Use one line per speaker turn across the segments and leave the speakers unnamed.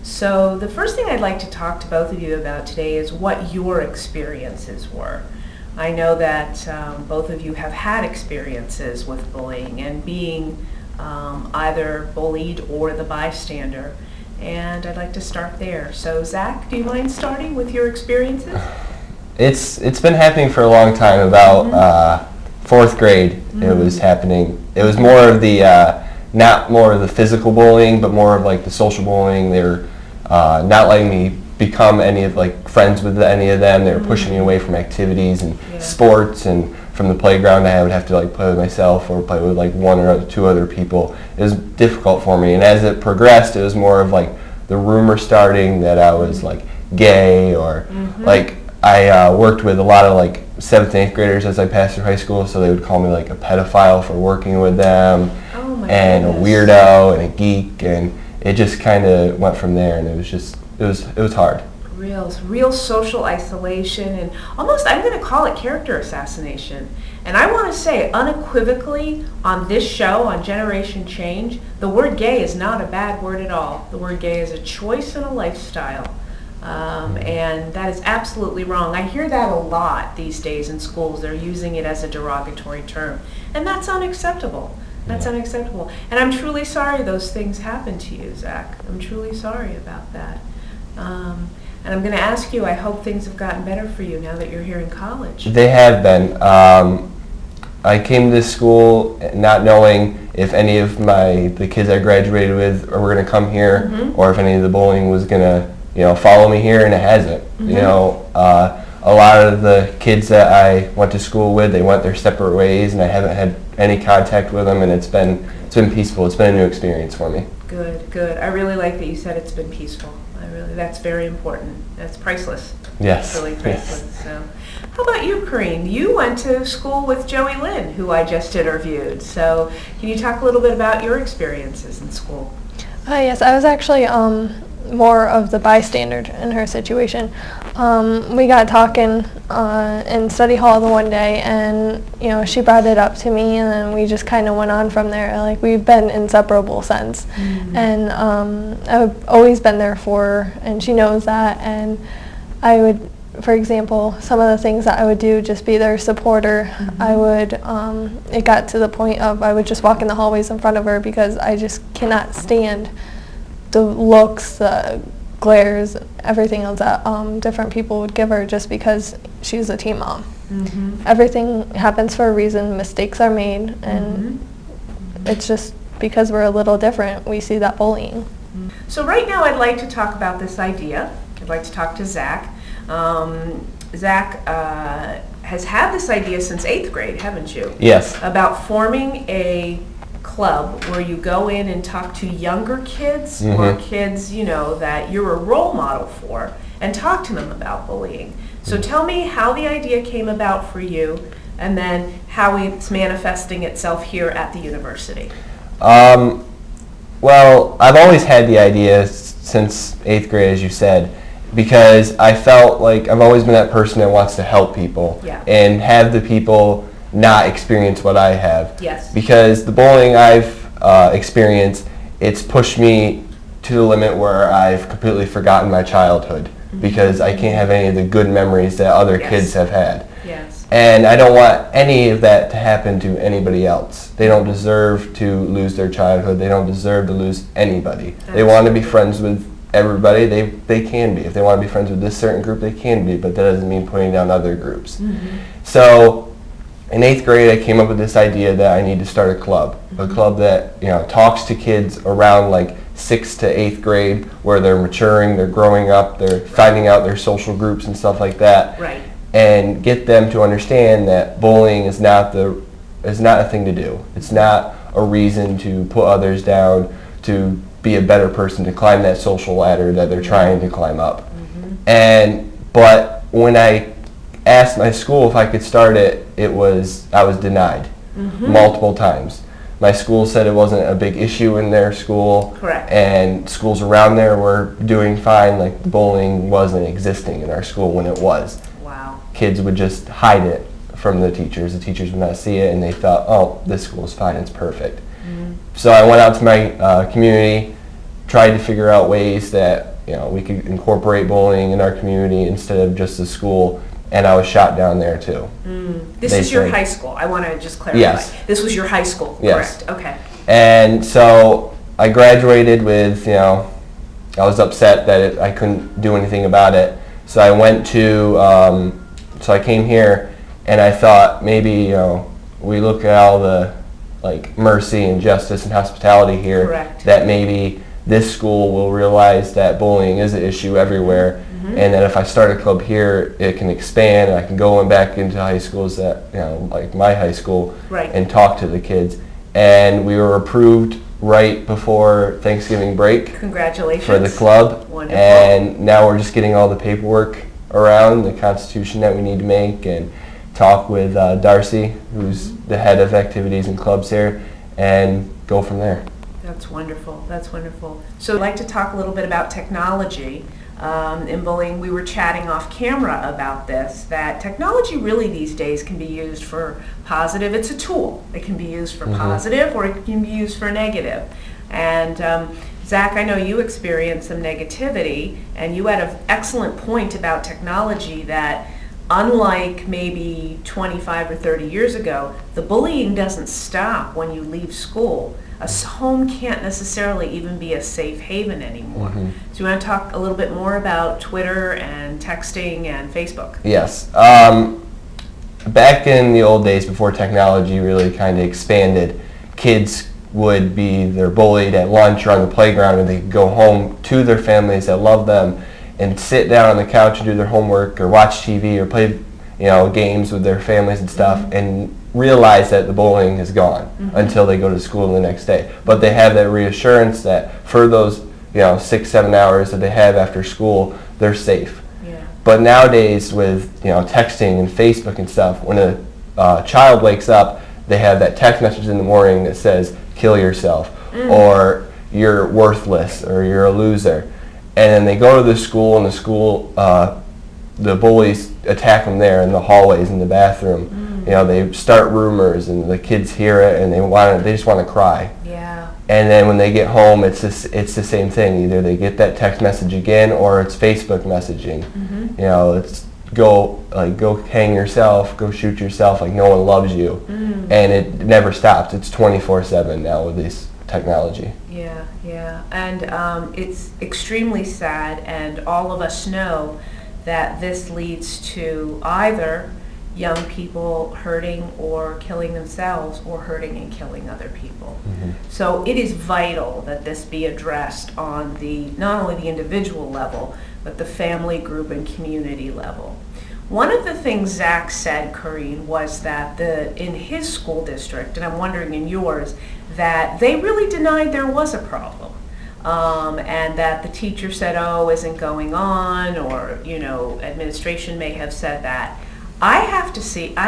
So the first thing I'd like to talk to both of you about today is what your experiences were. I know that both of you have had experiences with bullying and being either bullied or the bystander. And I'd like to start there. So Zach, do you mind starting with your experiences?
It's been happening for a long time. About fourth grade, it was happening. It was more of the not more of the physical bullying, but more of like the social bullying. They were not letting me become any of friends with any of them. They were pushing me away from activities and sports, and from the playground I would have to play with myself or play with one or two other people. It was difficult for me, and as it progressed, it was more of the rumor starting that I was gay, or I worked with a lot of 7th and 8th graders as I passed through high school, so they would call me a pedophile for working with them, and a weirdo and a geek, and it just kind of went from there, and it was hard.
Real social isolation, and almost, I'm going to call it character assassination. And I want to say unequivocally on this show, on Generation Change, the word gay is not a bad word at all. The word gay is a choice and a lifestyle. And that is absolutely wrong. I hear that a lot these days in schools. They're using it as a derogatory term. And that's unacceptable. That's unacceptable. And I'm truly sorry those things happened to you, Zach. I'm truly sorry about that. And I'm going to ask you, I hope things have gotten better for you now that you're here in college.
They have been. I came to this school not knowing if any of the kids I graduated with were going to come here, or if any of the bullying was going to follow me here, and it hasn't. A lot of the kids that I went to school with, they went their separate ways, and I haven't had any contact with them, and it's been peaceful. It's been a new experience for me.
Good. I really like that you said it's been peaceful. That's very important. That's priceless.
Yes.
That's really priceless. Yes. So, how about you, Corinne? You went to school with Joey Lynn, who I just interviewed. So, can you talk a little bit about your experiences in school?
Yes, I was actually more of the bystander in her situation. We got talking in study hall the one day, and she brought it up to me, and then we just kind of went on from there. We've been inseparable since, and I've always been there for her, and she knows that. And I would, for example, some of the things that I would do, just be their supporter. I would. It got to the point of I would just walk in the hallways in front of her because I just cannot stand the looks, the glares, everything else that different people would give her just because she was a teen mom. Everything happens for a reason. Mistakes are made, and it's just because we're a little different, we see that bullying.
So right now I'd like to talk about this idea. I'd like to talk to Zach. Zach has had this idea since 8th grade, haven't you?
Yes.
About forming a club where you go in and talk to younger kids or kids, that you're a role model for, and talk to them about bullying. So tell me how the idea came about for you, and then how it's manifesting itself here at the university.
Well, I've always had the idea since 8th grade, as you said, because I felt like I've always been that person that wants to help people and have the people not experience what I have.
Yes.
Because the bullying I've experienced, it's pushed me to the limit where I've completely forgotten my childhood because I can't have any of the good memories that other kids have had.
Yes.
And I don't want any of that to happen to anybody else. They don't deserve to lose their childhood. They don't deserve to lose anybody. Absolutely. They want to be friends with everybody. They can be. If they want to be friends with this certain group, they can be, but that doesn't mean putting down other groups. So in 8th grade, I came up with this idea that I need to start a club that talks to kids around 6th to 8th grade, where they're maturing, they're growing up, they're finding out their social groups and stuff like that, and get them to understand that bullying is not a thing to do. It's not a reason to put others down, to be a better person, to climb that social ladder that they're trying to climb up. But when I asked my school if I could start it, I was denied multiple times. My school said it wasn't a big issue in their school.
Correct.
And schools around there were doing fine. Bullying wasn't existing in our school when it was.
Wow.
Kids would just hide it from the teachers. The teachers would not see it, and they thought, oh, this school's fine, it's perfect. So I went out to my community, tried to figure out ways that we could incorporate bullying in our community instead of just the school, and I was shot down there too.
This is your high school. I want to just clarify.
Yes.
This was your high school,
Yes.
correct? Okay.
And so I graduated with, I was upset that I couldn't do anything about it. So I went to, so I came here, and I thought maybe, we look at all the mercy and justice and hospitality here.
Correct.
That maybe this school will realize that bullying is an issue everywhere, and that if I start a club here, it can expand, and I can go back into high schools that, like my high school,
Right.
and talk to the kids. And we were approved right before Thanksgiving break
Congratulations.
for the club.
Wonderful.
And now we're just getting all the paperwork around the Constitution that we need to make, and talk with Darcy, who's the head of activities and clubs here, and go from there.
That's wonderful. That's wonderful. So I'd like to talk a little bit about technology. In bullying, we were chatting off camera about this, that technology really these days can be used for positive. It's a tool. It can be used for positive, or it can be used for negative. And Zach, I know you experienced some negativity, and you had an excellent point about technology that unlike maybe 25 or 30 years ago, the bullying doesn't stop when you leave school. A home can't necessarily even be a safe haven anymore. So you want to talk a little bit more about Twitter and texting and Facebook?
Yes. Back in the old days, before technology really kind of expanded, kids would be they're bullied at lunch or on the playground, and they could go home to their families that love them and sit down on the couch and do their homework or watch TV or play games with their families and stuff, and realize that the bullying is gone until they go to school the next day. But they have that reassurance that for those 6-7 hours that they have after school, they're safe.
Yeah.
But nowadays with texting and Facebook and stuff, when a child wakes up, they have that text message in the morning that says kill yourself, or you're worthless, or you're a loser. And then they go to the school, and the bullies attack them there in the hallways, in the bathroom. They start rumors, and the kids hear it, and they just want to cry.
Yeah.
And then when they get home, it's the same thing. Either they get that text message again, or it's Facebook messaging. It's go hang yourself, go shoot yourself, like no one loves you. And it never stops. It's 24/7 now with this technology.
Yeah, yeah. And it's extremely sad, and all of us know that this leads to either young people hurting or killing themselves, or hurting and killing other people. So it is vital that this be addressed on not only the individual level, but the family, group, and community level. One of the things Zach said, Corrine, was that in his school district, and I'm wondering in yours, that they really denied there was a problem. And that the teacher said, oh, isn't going on, or, administration may have said that. I have to say, and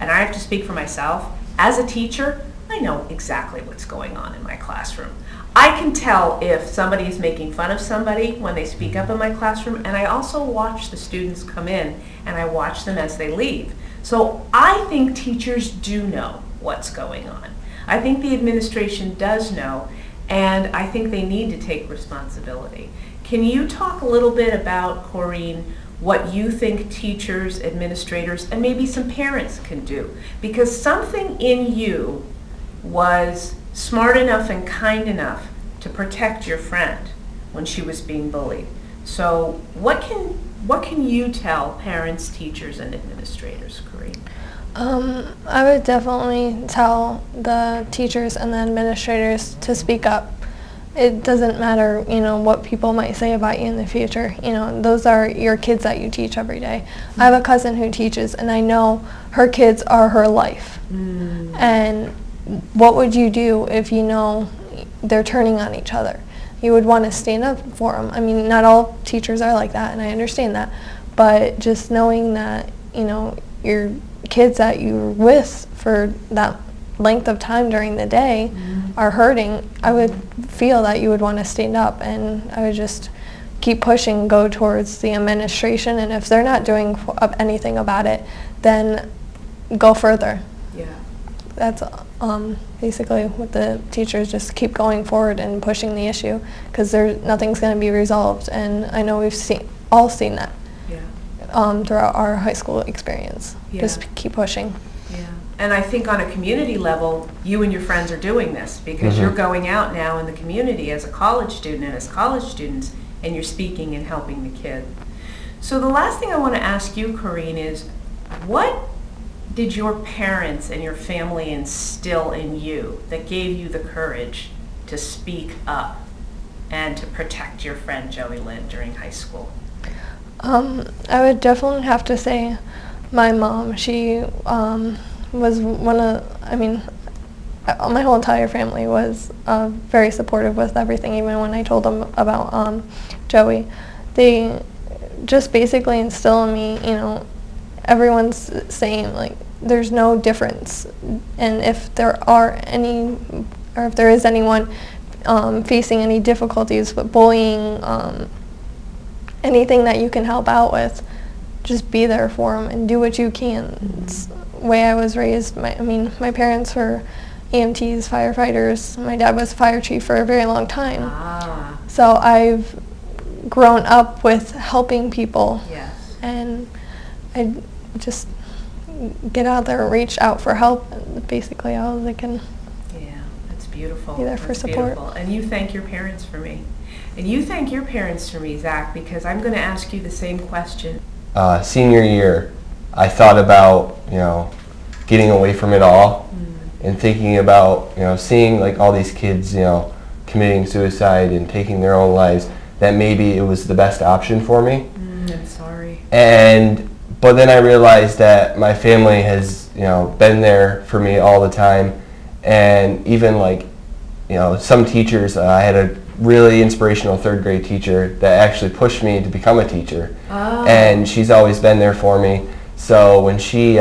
I have to speak for myself, as a teacher, I know exactly what's going on in my classroom. I can tell if somebody is making fun of somebody when they speak up in my classroom, and I also watch the students come in, and I watch them as they leave. So I think teachers do know what's going on. I think the administration does know, and I think they need to take responsibility. Can you talk a little bit about, Corrine, what you think teachers, administrators, and maybe some parents can do? Because something in you was smart enough and kind enough to protect your friend when she was being bullied. So what can you tell parents, teachers, and administrators, Corrine?
I would definitely tell the teachers and the administrators to speak up. It doesn't matter, what people might say about you in the future. Those are your kids that you teach every day. I have a cousin who teaches, and I know her kids are her life. And what would you do if they're turning on each other? You would want to stand up for them. I mean, not all teachers are like that, and I understand that. But just knowing that, your kids that you're with for that length of time during the day are hurting, I would feel that you would want to stand up, and I would just keep pushing, go towards the administration, and if they're not doing anything about it, then go further.
Yeah.
that's basically what the teachers just keep going forward and pushing the issue, because nothing's going to be resolved, and I know we've all seen that throughout our high school experience. Just keep pushing.
Yeah. And I think on a community level, you and your friends are doing this because you're going out now in the community as a college student and as college students, and you're speaking and helping the kid. So the last thing I want to ask you, Corinne, is what did your parents and your family instill in you that gave you the courage to speak up and to protect your friend Joey Lynn during high school?
I would definitely have to say my mom. She was my whole entire family was very supportive with everything, even when I told them about Joey. They just basically instill in me, everyone's saying, like, there's no difference, and if there is anyone facing any difficulties with bullying, anything that you can help out with, just be there for them and do what you can. It's the way I was raised. My parents were EMTs, firefighters. My dad was fire chief for a very long time. So I've grown up with helping people. Yes. And I just get out there and reach out for help, and basically all they can.
Yeah, that's beautiful.
Be there for support.
Beautiful. And you thank your parents for me. And you thank your parents for me, Zach, because I'm going to ask you the same question.
Senior year, I thought about, getting away from it all and thinking about, seeing like all these kids, committing suicide and taking their own lives, that maybe it was the best option for me.
I'm sorry.
But then I realized that my family has, been there for me all the time, and even like, some teachers, I had a really inspirational third grade teacher that actually pushed me to become a teacher. And she's always been there for me. So when she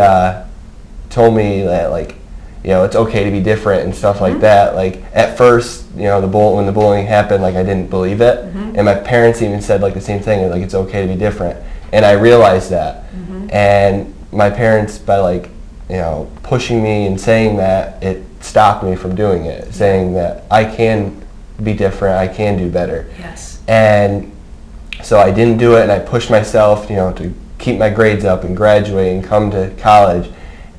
told me that, like, it's okay to be different and stuff like that, like, at first, when the bullying happened, like, I didn't believe it. And my parents even said, like, the same thing, like, it's okay to be different. And I realized that. And my parents, by, like, pushing me and saying that, it stopped me from doing it, saying that I can be different, I can do better.
Yes.
And so I didn't do it, and I pushed myself, to keep my grades up and graduate and come to college.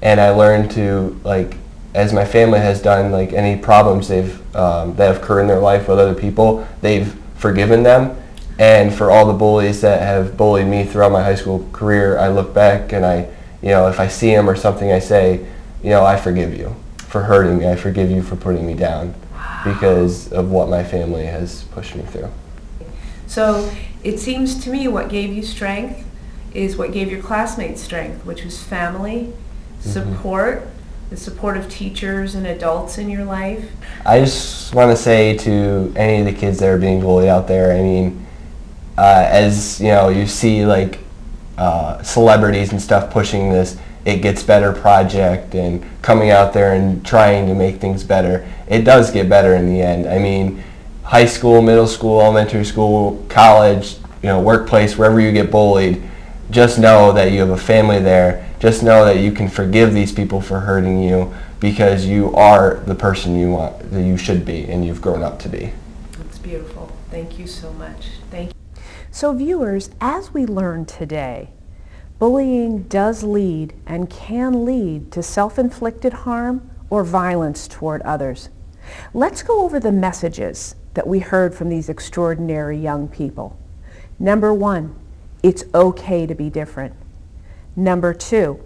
And I learned to, like, as my family has done, like, any problems that have occurred in their life with other people, they've forgiven them. And for all the bullies that have bullied me throughout my high school career, I look back and I, if I see them or something, I say, I forgive you for hurting me. I forgive you for putting me down because of what my family has pushed me through.
So it seems to me what gave you strength is what gave your classmates strength, which was family, support, the support of teachers and adults in your life.
I just want to say to any of the kids that are being bullied out there, as you see, like, celebrities and stuff pushing this It Gets Better project and coming out there and trying to make things better, it does get better in the end. High school, middle school, elementary school, college, workplace, wherever you get bullied, just know that you have a family there. Just know that you can forgive these people for hurting you, because you are the person that you should be and you've grown up to be.
That's beautiful. Thank you so much. Thank you.
So viewers, as we learned today, bullying does lead and can lead to self-inflicted harm or violence toward others. Let's go over the messages that we heard from these extraordinary young people. Number 1, it's okay to be different. Number 2,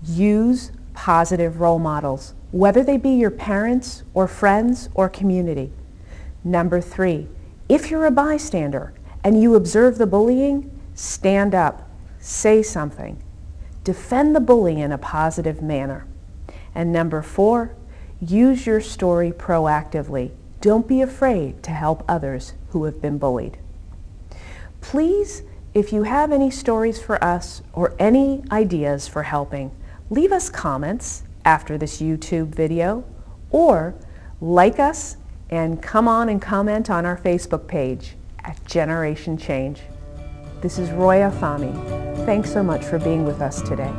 use positive role models, whether they be your parents or friends or community. Number 3, if you're a bystander and you observe the bullying, stand up, say something, defend the bully in a positive manner. And number 4, use your story proactively. Don't be afraid to help others who have been bullied. Please, if you have any stories for us or any ideas for helping, leave us comments after this YouTube video, or like us and come on and comment on our Facebook page at Generation Change. This is Roya Fahmy. Thanks so much for being with us today.